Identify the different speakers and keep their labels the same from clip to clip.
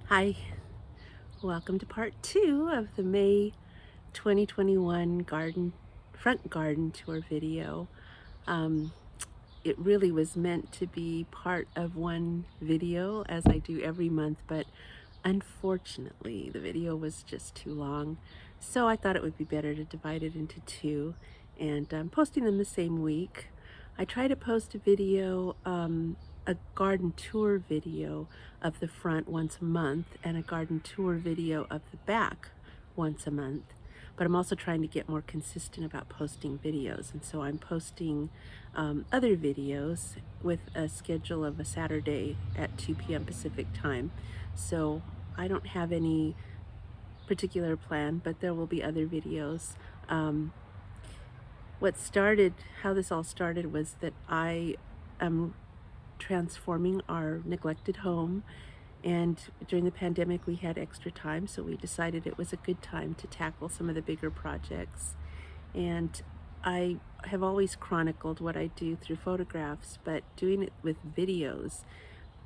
Speaker 1: Hi, welcome to part 2 of the May 2021 front garden tour video. It really was meant to be part of one video, as I do every month, but unfortunately the video was just too long, so I thought it would be better to divide it into two, and I'm posting them the same week. I try to post a video, a garden tour video of the front once a month and a garden tour video of the back once a month, but I'm also trying to get more consistent about posting videos, and so I'm posting other videos with a schedule of a Saturday at 2 p.m. Pacific time. So I don't have any particular plan, but there will be other videos. How this all started was that I am transforming our neglected home, and during the pandemic we had extra time, so we decided it was a good time to tackle some of the bigger projects. And I have always chronicled what I do through photographs, but doing it with videos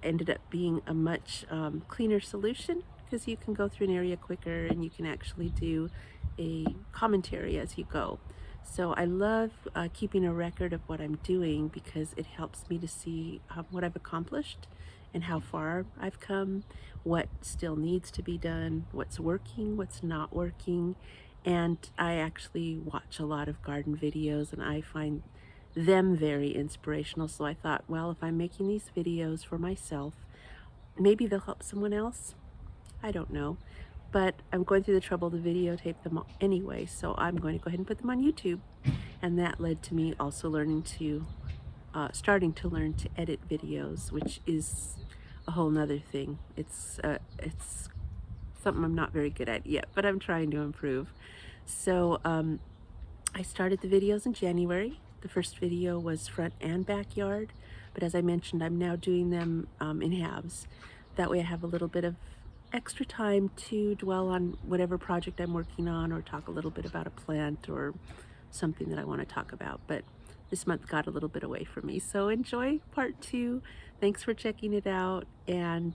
Speaker 1: ended up being a much cleaner solution, because you can go through an area quicker and you can actually do a commentary as you go. So I love keeping a record of what I'm doing, because it helps me to see what I've accomplished and how far I've come, what still needs to be done, what's working, what's not working. And I actually watch a lot of garden videos and I find them very inspirational. So I thought, well, if I'm making these videos for myself, maybe they'll help someone else. I don't know. But I'm going through the trouble to videotape them anyway, so I'm going to go ahead and put them on YouTube. And that led to me also starting to learn to edit videos, which is a whole nother thing. It's something I'm not very good at yet, but I'm trying to improve. So I started the videos in January. The first video was front and backyard, but as I mentioned, I'm now doing them in halves. That way I have a little bit of extra time to dwell on whatever project I'm working on, or talk a little bit about a plant or something that I want to talk about. But this month got a little bit away from me, so enjoy part 2. Thanks for checking it out, and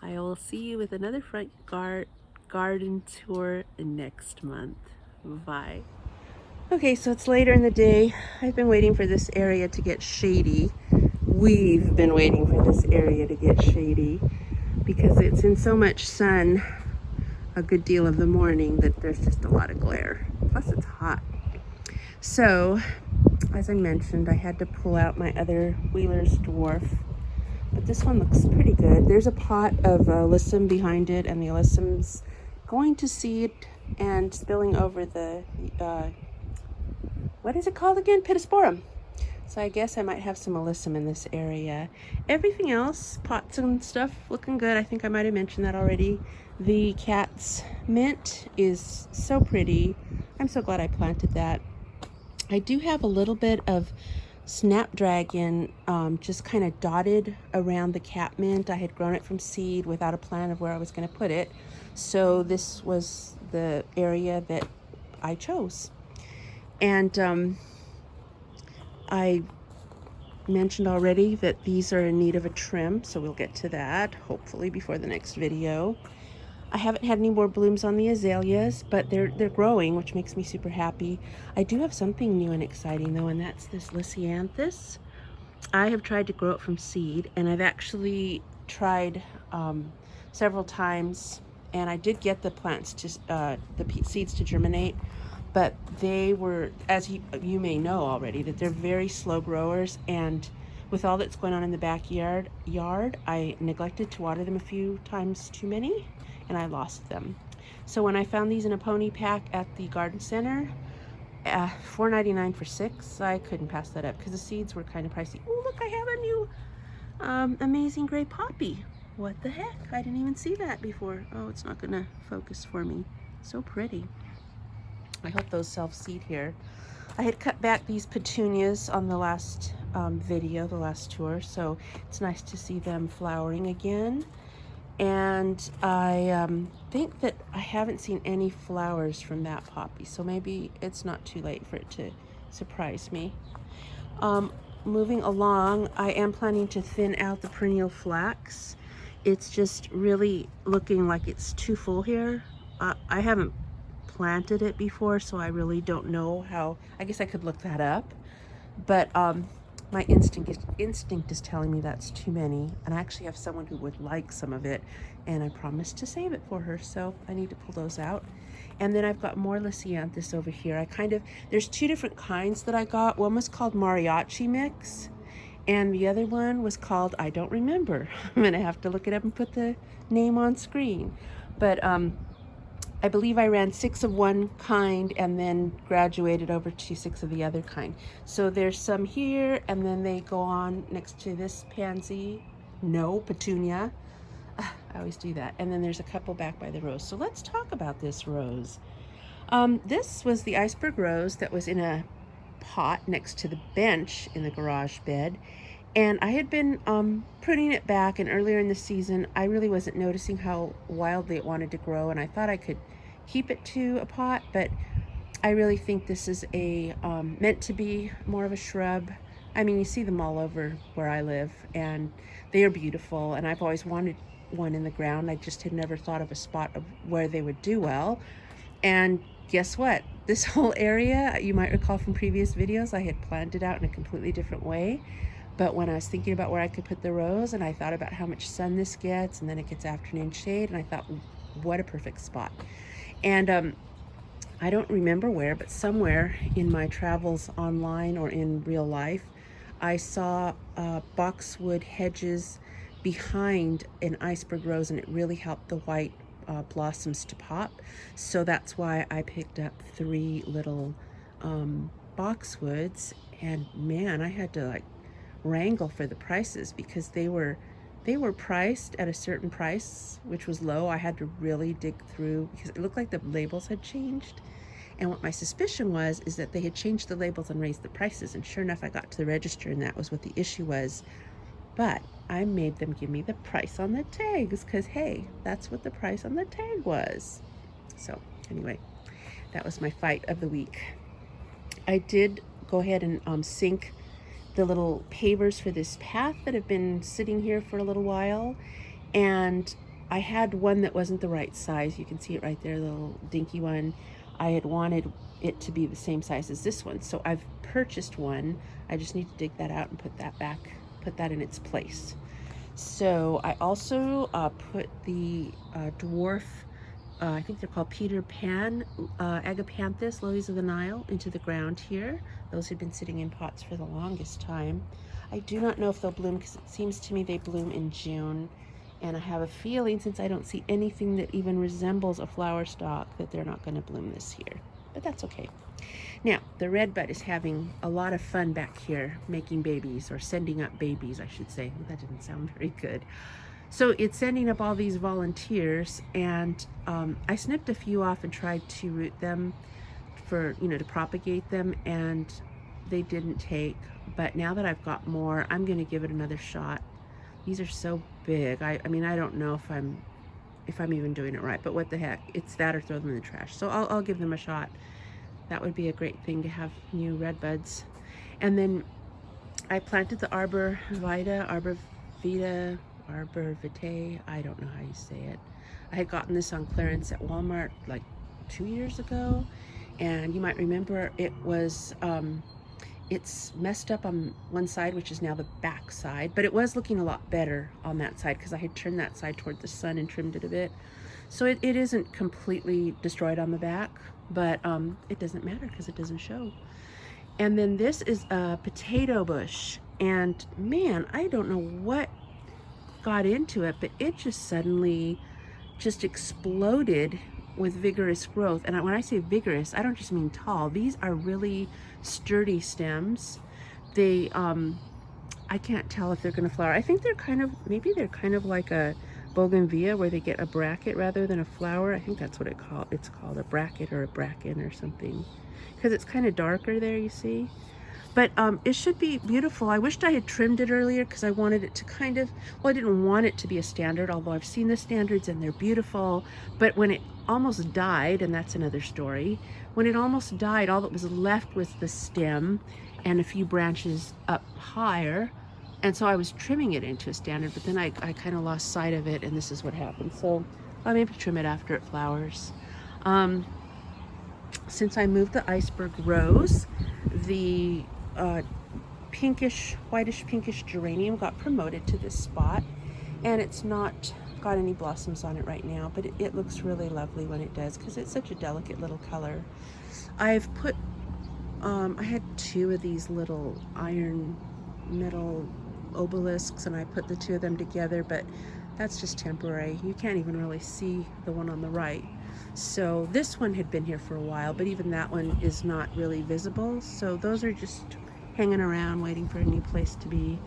Speaker 1: I will see you with another front garden tour next month. Bye. Okay, so it's later in the day. I've been waiting for this area to get shady. We've been waiting for this area to get shady, because it's in so much sun a good deal of the morning that there's just a lot of glare. Plus it's hot. So, as I mentioned, I had to pull out my other Wheeler's Dwarf, but this one looks pretty good. There's a pot of alyssum behind it, and the alyssum's going to seed and spilling over the, what is it called again? Pittosporum. So I guess I might have some alyssum in this area. Everything else, pots and stuff, looking good. I think I might have mentioned that already. The cat's mint is so pretty. I'm so glad I planted that. I do have a little bit of snapdragon just kind of dotted around the cat mint. I had grown it from seed without a plan of where I was going to put it. So this was the area that I chose. And I mentioned already that these are in need of a trim, so we'll get to that hopefully before the next video. I haven't had any more blooms on the azaleas, but they're growing, which makes me super happy. I do have something new and exciting though, and that's this lisianthus. I have tried to grow it from seed, and I've actually tried several times, and I did get the plants to the seeds to germinate. But they were, as you may know already, that they're very slow growers, and with all that's going on in the backyard, I neglected to water them a few times too many, and I lost them. So when I found these in a pony pack at the garden center, $4.99 for 6, I couldn't pass that up because the seeds were kind of pricey. Oh, look, I have a new amazing gray poppy. What the heck? I didn't even see that before. Oh, it's not gonna focus for me. So pretty. I hope those self-seed here. I had cut back these petunias on the last video, the last tour, so it's nice to see them flowering again. And I think that I haven't seen any flowers from that poppy, so maybe it's not too late for it to surprise me. Moving along, I am planning to thin out the perennial flax, it's just really looking like it's too full here. I haven't planted it before, so I really don't know how. I guess I could look that up, but my instinct is telling me that's too many, and I actually have someone who would like some of it, and I promised to save it for her, so I need to pull those out. And then I've got more Lysianthus over here. There's two different kinds that I got. One was called Mariachi Mix, and the other one was called, I don't remember. I'm gonna have to look it up and put the name on screen. But I believe I ran 6 of one kind and then graduated over to 6 of the other kind. So there's some here, and then they go on next to this pansy. No, petunia. I always do that. And then there's a couple back by the rose. So let's talk about this rose. This was the iceberg rose that was in a pot next to the bench in the garage bed. And I had been pruning it back, and earlier in the season, I really wasn't noticing how wildly it wanted to grow, and I thought I could keep it to a pot, but I really think this is a meant to be more of a shrub. I mean, you see them all over where I live, and they are beautiful, and I've always wanted one in the ground. I just had never thought of a spot of where they would do well. And guess what? This whole area, you might recall from previous videos, I had planned it out in a completely different way. But when I was thinking about where I could put the rose, and I thought about how much sun this gets, and then it gets afternoon shade, and I thought, what a perfect spot. And I don't remember where, but somewhere in my travels online or in real life, I saw boxwood hedges behind an iceberg rose, and it really helped the white blossoms to pop. So that's why I picked up 3 little boxwoods, and man, I had to like wrangle for the prices because they were priced at a certain price, which was low. I had to really dig through because it looked like the labels had changed. And what my suspicion was is that they had changed the labels and raised the prices. And sure enough, I got to the register and that was what the issue was. But I made them give me the price on the tags because, hey, that's what the price on the tag was. So anyway, that was my fight of the week. I did go ahead and sink the little pavers for this path that have been sitting here for a little while. And I had one that wasn't the right size. You can see it right there, the little dinky one. I had wanted it to be the same size as this one. So I've purchased one. I just need to dig that out and put that back, put that in its place. So I also put the dwarf, I think they're called Peter Pan, agapanthus, lilies of the Nile, into the ground here. Those have been sitting in pots for the longest time. I do not know if they'll bloom because it seems to me they bloom in June. And I have a feeling, since I don't see anything that even resembles a flower stalk, that they're not going to bloom this year. But that's okay. Now, the redbud is having a lot of fun back here, making babies, or sending up babies, I should say. That didn't sound very good. So it's sending up all these volunteers, and I snipped a few off and tried to root them for, to propagate them, and they didn't take. But now that I've got more, I'm going to give it another shot. These are so big. I mean, I don't know if I'm even doing it right, but what the heck? It's that or throw them in the trash. So I'll give them a shot. That would be a great thing to have new redbuds. And then I planted the arbor vitae, I don't know how you say it. I had gotten this on clearance at Walmart like 2 years ago, and you might remember it was it's messed up on one side, which is now the back side, but it was looking a lot better on that side because I had turned that side toward the sun and trimmed it a bit. So it isn't completely destroyed on the back, but it doesn't matter because it doesn't show. And then this is a potato bush, and man, I don't know what got into it, but it just suddenly just exploded with vigorous growth. And when I say vigorous, I don't just mean tall. These are really sturdy stems. They I can't tell if they're going to flower. I think maybe they're kind of like a bougainvillea, where they get a bracket rather than a flower. I think that's what it's called, a bracket or a bracken or something, because it's kind of darker there, you see. But it should be beautiful. I wished I had trimmed it earlier because I wanted it to I didn't want it to be a standard, although I've seen the standards and they're beautiful. But when it almost died, and that's another story, when it almost died, all that was left was the stem and a few branches up higher. And so I was trimming it into a standard, but then I kind of lost sight of it, and this is what happened. So I'll maybe trim it after it flowers. Since I moved the iceberg rose, the pinkish, whitish pinkish geranium got promoted to this spot, and it's not got any blossoms on it right now, but it looks really lovely when it does, because it's such a delicate little color. I've put, I had 2 of these little iron metal obelisks, and I put the 2 of them together, but that's just temporary. You can't even really see the one on the right. So this one had been here for a while, but even that one is not really visible. So those are just hanging around waiting for a new place to be.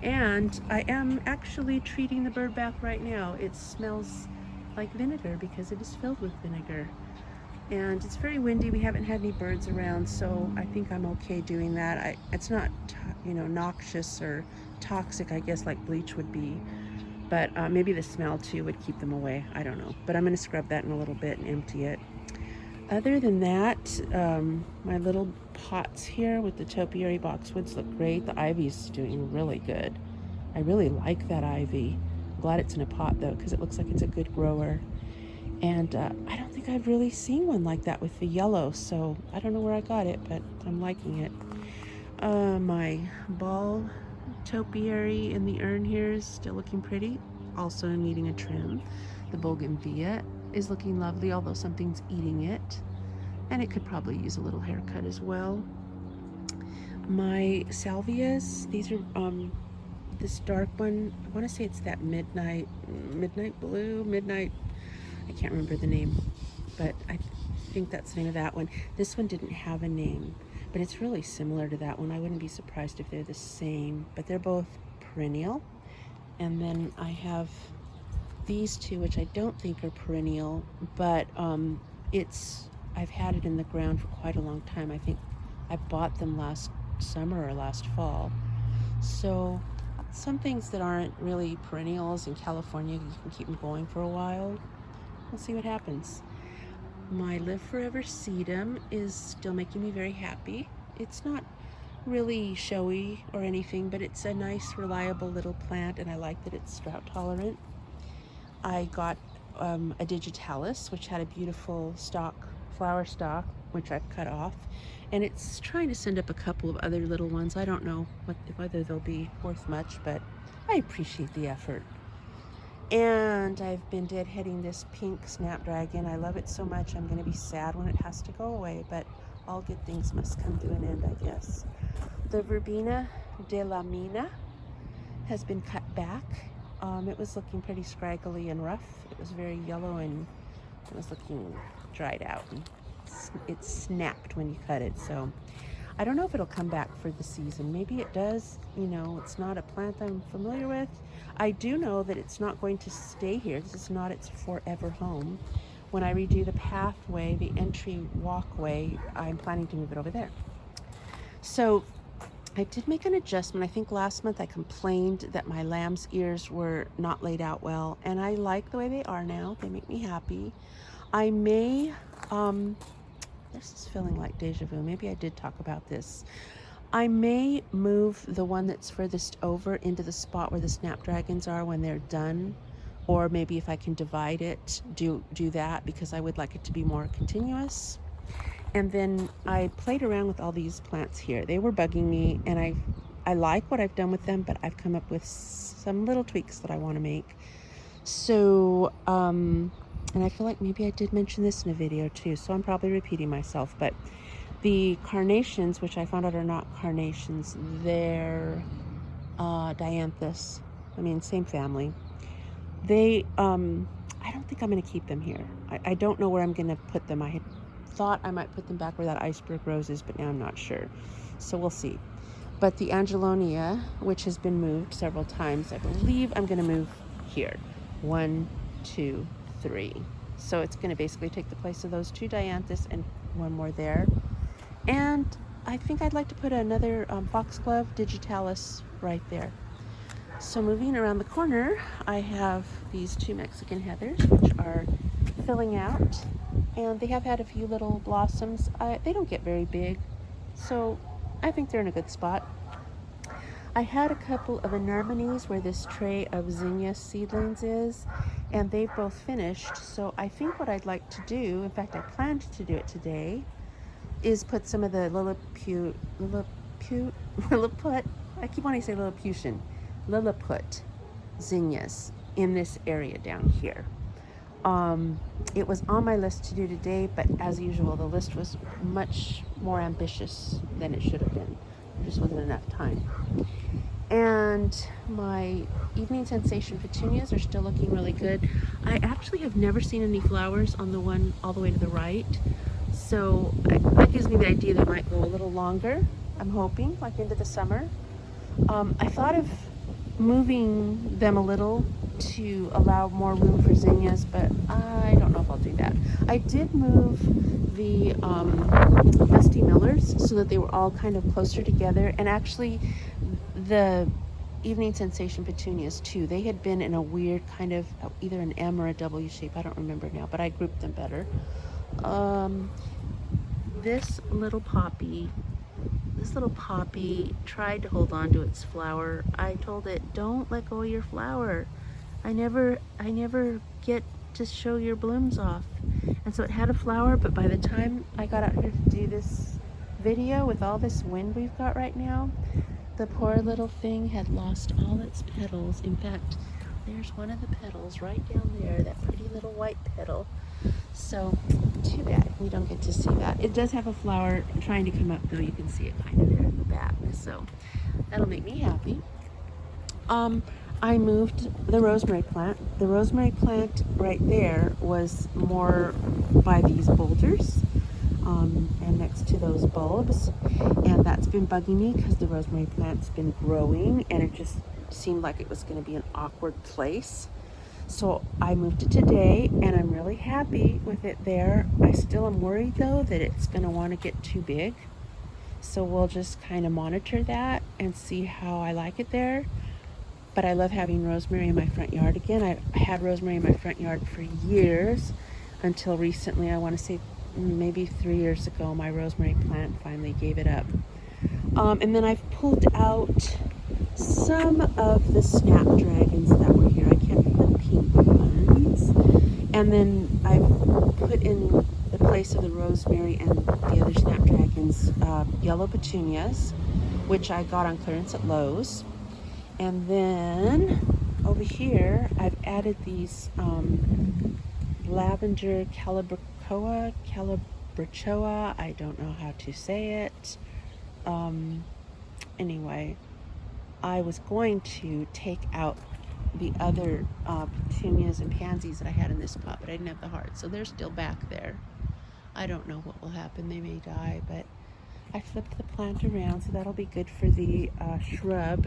Speaker 1: And I am actually treating the bird bath right now. It smells like vinegar because it is filled with vinegar. And it's very windy. We haven't had any birds around, so I think I'm okay doing that. It's not, you know, noxious or toxic, I guess, like bleach would be. But maybe the smell too would keep them away. I don't know. But I'm going to scrub that in a little bit and empty it. Other than that, my little pots here with the topiary boxwoods look great. The ivy's doing really good. I really like that ivy. I'm glad it's in a pot though, because it looks like it's a good grower. And I don't think I've really seen one like that with the yellow, so I don't know where I got it, but I'm liking it. My ball topiary in the urn here is still looking pretty, also needing a trim. The bougainvillea is looking lovely, although something's eating it, and it could probably use a little haircut as well. My salvias, these are this dark one, I want to say it's that midnight blue, I can't remember the name, but I think that's the name of that one. This one didn't have a name, but it's really similar to that one. I wouldn't be surprised if they're the same, but they're both perennial. And then I have these 2, which I don't think are perennial, but I've had it in the ground for quite a long time. I think I bought them last summer or last fall. So some things that aren't really perennials in California, you can keep them going for a while. We'll see what happens. My Live Forever sedum is still making me very happy. It's not really showy or anything, but it's a nice, reliable little plant, and I like that it's drought tolerant. I got a digitalis, which had a beautiful flower stalk, which I've cut off, and it's trying to send up a couple of other little ones. I don't know whether they'll be worth much, but I appreciate the effort. And I've been deadheading this pink snapdragon. I love it so much. I'm going to be sad when it has to go away, but all good things must come to an end, I guess. The verbena de la mina has been cut back. It was looking pretty scraggly and rough. It was very yellow, and it was looking dried out. And it snapped when you cut it, so I don't know if it'll come back for the season. Maybe it does. You know, it's not a plant I'm familiar with. I do know that it's not going to stay here. This is not its forever home. When I redo the pathway, the entry walkway, I'm planning to move it over there. So I did make an adjustment. I think last month I complained that my lamb's ears were not laid out well, and I like the way they are now. They make me happy. I may, this is feeling like deja vu. Maybe I did talk about this. I may move the one that's furthest over into the spot where the snapdragons are when they're done, or maybe if I can divide it, do that, because I would like it to be more continuous. And then I played around with all these plants here. They were bugging me, and I like what I've done with them, but I've come up with some little tweaks that I want to make. So, and I feel like maybe I did mention this in a video too, so I'm probably repeating myself, but the carnations, which I found out are not carnations, they're dianthus. I mean, same family. They, I don't think I'm going to keep them here. I don't know where I'm going to put them. I had thought I might put them back where that iceberg rose is, but now I'm not sure. So we'll see. But the Angelonia, which has been moved several times, I believe I'm going to move here. 1, 2, 3. So it's going to basically take the place of those 2 dianthus and one more there. And I think I'd like to put another foxglove digitalis right there. So moving around the corner, I have these 2 Mexican heathers, which are filling out, and they have had a few little blossoms. They don't get very big, so I think they're in a good spot. I had a couple of anemones where this tray of zinnia seedlings is, and they've both finished. So I think what I'd like to do, in fact I planned to do it today, is put some of the Lilliput, I keep wanting to say Lilliput zinnias in this area down here. It was on my list to do today, but as usual, the list was much more ambitious than it should have been. There just wasn't enough time. And my evening sensation petunias are still looking really good. I actually have never seen any flowers on the one all the way to the right. So that gives me the idea they might go a little longer, I'm hoping, like into the summer. I thought of moving them a little to allow more room for zinnias, but I don't know if I'll do that. I did move the Dusty Millers so that they were all kind of closer together, and actually the evening sensation petunias too. They had been in a weird kind of either an M or a W shape. I don't remember now, but I grouped them better. This little poppy tried to hold on to its flower. I told it, don't let go of your flower. I never get to show your blooms off. And so it had a flower, but by the time I got out here to do this video with all this wind we've got right now, the poor little thing had lost all its petals. In fact, there's one of the petals right down there, that pretty little white petal. So too bad we don't get to see that. It does have a flower trying to come up though. You can see it kind of there in the back. So that'll make me happy. I moved the rosemary plant. The rosemary plant right there was more by these boulders and next to those bulbs. And that's been bugging me because the rosemary plant's been growing and it just seemed like it was going to be an awkward place. So I moved it today and I'm really happy with it there. I still am worried though that it's going to want to get too big. So we'll just kind of monitor that and see how I like it there. But I love having rosemary in my front yard again. I had rosemary in my front yard for years until recently. I want to say maybe 3 years ago, my rosemary plant finally gave it up. And then I've pulled out some of the snapdragons that were here. I kept the pink ones. And then I've put in the place of the rosemary and the other snapdragons, yellow petunias, which I got on clearance at Lowe's. And then over here, I've added these lavender calabricoa, I don't know how to say it. Anyway, I was going to take out the other petunias and pansies that I had in this pot, but I didn't have the heart, so they're still back there. I don't know what will happen. They may die, but I flipped the plant around, so that'll be good for the shrub,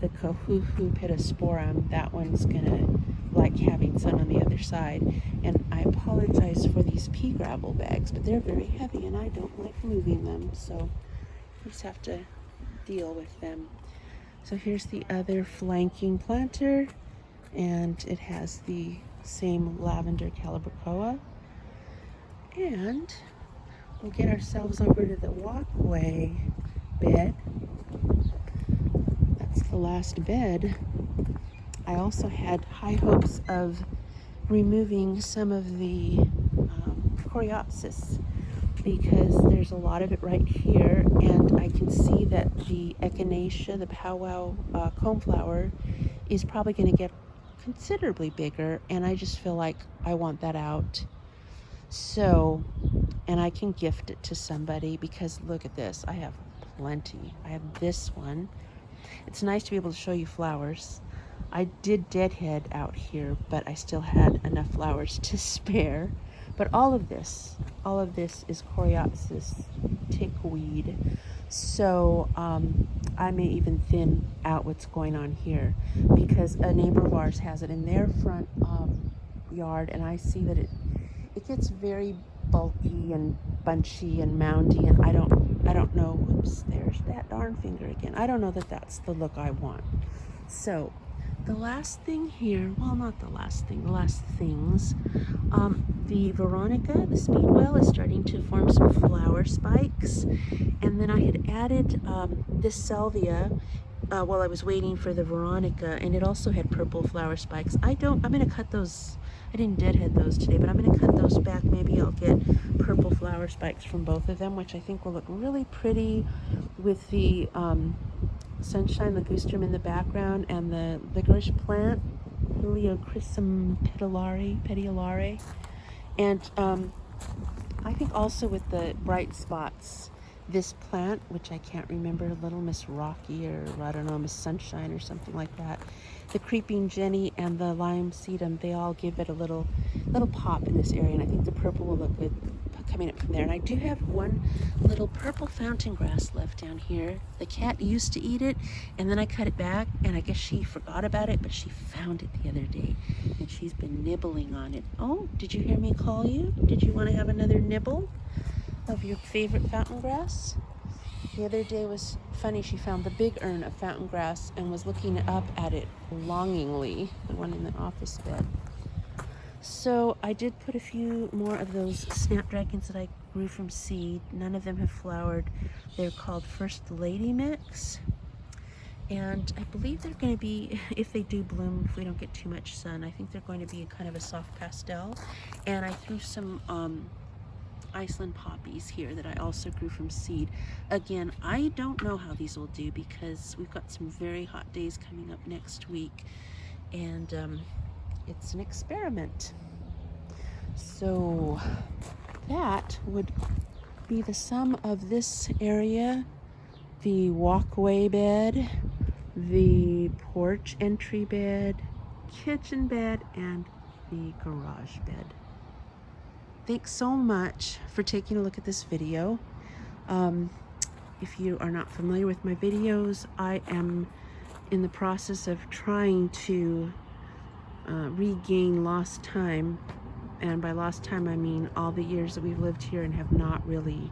Speaker 1: the Cohuhu pittosporum. That one's gonna like having sun on the other side. And I apologize for these pea gravel bags, but they're very heavy and I don't like moving them, so I just have to deal with them. So here's the other flanking planter, and it has the same lavender calabricoa. And we'll get ourselves over to the walkway bed. That's the last bed. I also had high hopes of removing some of the coreopsis because there's a lot of it right here, and I can see that the echinacea, the powwow coneflower, is probably going to get considerably bigger, and I just feel like I want that out. So, and I can gift it to somebody because look at this, I have plenty. I have this one. It's nice to be able to show you flowers. I did deadhead out here, but I still had enough flowers to spare. But all of this is coreopsis tickweed. So I may even thin out what's going on here because a neighbor of ours has it in their front yard, and I see that it gets very bulky and bunchy and moundy, and I don't know. Whoops, there's that darn finger again. I don't know that that's the look I want. So the last thing here, well, not the last thing, the last things, the veronica, the speedwell, is starting to form some flower spikes. And then I had added this salvia while I was waiting for the veronica, and it also had purple flower spikes. I'm gonna cut those. I didn't deadhead those today, but I'm gonna cut those back. Maybe I'll get purple flower spikes from both of them, which I think will look really pretty with the sunshine ligustrum in the background and the licorice plant, Heliochrysum petiolare. And I think also with the bright spots, this plant, which I can't remember, Little Miss Rocky, or I don't know, Miss Sunshine or something like that, the creeping Jenny and the lime sedum, they all give it a little pop in this area, and I think the purple will look good coming up from there. And I do have one little purple fountain grass left down here. The cat used to eat it, and then I cut it back, and I guess she forgot about it, but she found it the other day, and she's been nibbling on it. Oh, did you hear me call you? Did you want to have another nibble of your favorite fountain grass? The other day was funny. She found the big urn of fountain grass and was looking up at it longingly, the one in the office bed. So I did put a few more of those snapdragons that I grew from seed. None of them have flowered. They're called First Lady Mix. And I believe they're going to be, if they do bloom, if we don't get too much sun, I think they're going to be kind of a soft pastel. And I threw some Iceland poppies here that I also grew from seed. Again, I don't know how these will do because we've got some very hot days coming up next week, and it's an experiment. So that would be the sum of this area: the walkway bed, the porch entry bed, kitchen bed, and the garage bed. Thanks so much for taking a look at this video. If you are not familiar with my videos, I am in the process of trying to regain lost time. And by lost time, I mean all the years that we've lived here and have not really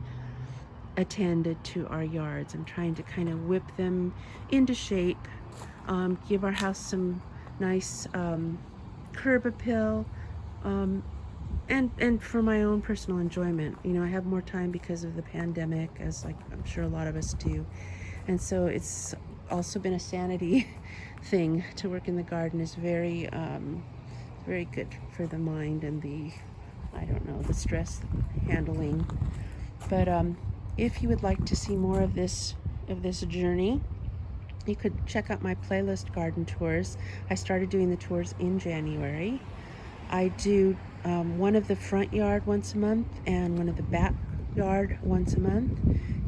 Speaker 1: attended to our yards. I'm trying to kind of whip them into shape, give our house some nice curb appeal, and for my own personal enjoyment. You know, I have more time because of the pandemic, as like I'm sure a lot of us do, and so it's also been a sanity thing to work in the garden. Is very very good for the mind and the, I don't know, the stress handling. But if you would like to see more of this journey, you could check out my playlist garden tours. I started doing the tours in January. I do one of the front yard once a month and one of the back yard once a month,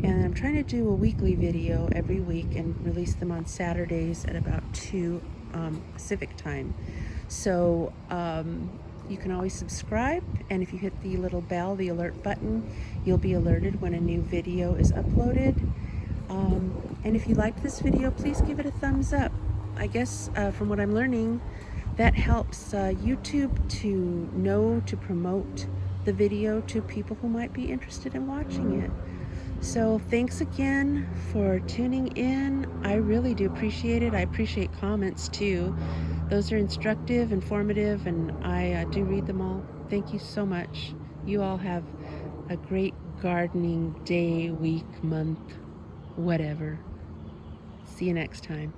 Speaker 1: and I'm trying to do a weekly video every week and release them on Saturdays at about 2 Pacific time. So you can always subscribe, and if you hit the little bell, the alert button, you'll be alerted when a new video is uploaded. And if you liked this video, please give it a thumbs up. I guess from what I'm learning, that helps YouTube to know to promote the video to people who might be interested in watching it. So thanks again for tuning in. I really do appreciate it. I appreciate comments too. Those are instructive, informative, and I do read them all. Thank you so much. You all have a great gardening day, week, month, whatever. See you next time.